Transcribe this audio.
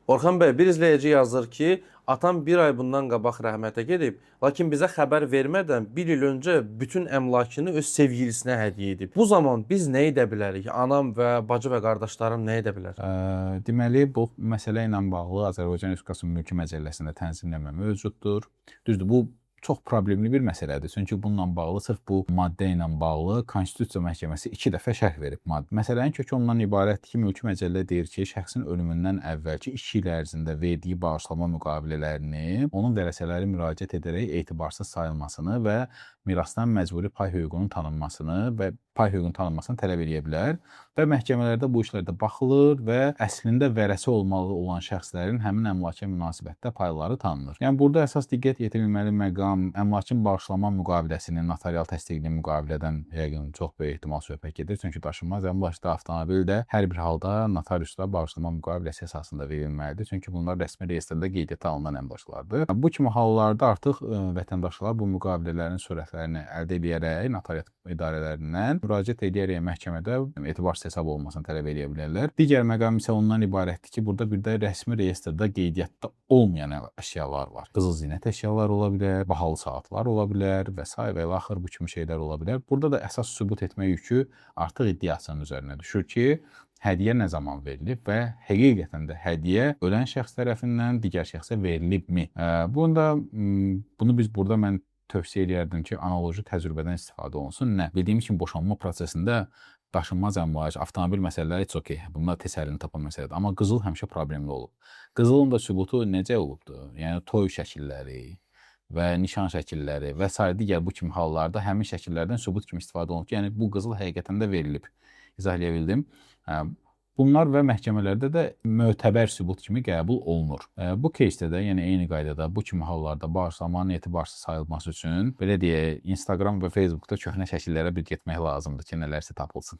Orxan bəy, bir izləyici yazır ki, atam bir ay bundan qabaq rəhmətə gedib, lakin bizə xəbər vermədən bir il öncə bütün əmlakını öz sevgilisinə hədiyyə edib. Bu zaman biz nə edə bilərik? Anam və bacı və qardaşlarım nə edə bilər? Deməli, bu məsələ ilə bağlı Azərbaycan Respublikasının Mülki Məcəlləsində tənzimləmə mövcuddur. Düzdür, bu çox problemli bir məsələdir. Çünki bununla bağlı sırf bu maddə ilə bağlı Konstitusiya Məhkəməsi 2 dəfə şərh verib. Məsələnin kökü ondan ibarətdir ki, Mülki Məcəllə deyir ki, şəxsin ölümündən əvvəlki 2 il ərzində verdiyi bağışlama müqavilələrini onun vərəsələri müraciət edərək etibarsız sayılmasını və mirasdan məcburi pay hüququnun tanınmasını və pay hüququnun tanınmasını tələb edə bilər və məhkəmələrdə bu işlərdə baxılır və əslində vərəsə olmalı olan şəxslərin həmin əmlaka münasibətdə payları tanınır. Yəni burada əsas diqqət yetirilməli məqam əmlakın bağışlama müqaviləsinin notarial təsdiqli müqavilədən yəqin çox böyük ehtimal söhbət gedir. Çünki daşınmaz əmlakda avtomobil də hər bir halda notariusda bağışlama müqaviləsi əsasında verilməlidir. Çünki bunlar rəsmi reyestrdə qeydiyyata alınan əmlaklardır. Bu kimi hallarda artıq vətəndaşlar bu müqavilələrin sürətlərini əldə edərək notariat idarələrindən müraciət edərək məhkəmədə etibarsız hesab olunmasını tələb edə bilərlər. Digər məqam isə ondan ibarətdir ki, burada bir də rəsmi reyestrdə qeydiyyatda olmayan əşyalar var. Qızıl zinət əşyaları ola bilər, bahalı saatlar ola bilər və s. və ilaxır bu kimi şeylər ola bilər. Burada da əsas sübut etmə yükü artıq iddiasının üzərinə düşür ki, hədiyyə nə zaman verilib və həqiqətən də hədiyyə ölən şəxs tərəfindən digər şəxsə verilibmi? Bunu biz burada mən tövsiyə edərdim ki, analoji təcrübədən istifadə olunsun. Nə? Bildiyim kimi boşanma prosesində daşınmaz əmlak, avtomobil məsələləri heç okey. Bunlar tez həllini tapan məsələdir. Amma qızıl həmişə problemli olub. Qızılın da sübutu necə olubdur? Yəni toy şəkilləri və nişan şəkilləri və s. digər bu kimi hallarda həmin şəkillərdən sübut kimi istifadə olunur ki, yəni bu qızıl həqiqətən də verilib. İzah edə bildim. Bunlar və məhkəmələrdə də mötəbər sübut kimi qəbul olunur. Bu кейsdə də, yəni eyni qaydada bu kimi hallarda bağışlamanın etibarsız sayılması üçün belə deyək, Instagram və Facebookda köhnə şəkillərə bir getmək lazımdır ki, nələrsə tapılsın.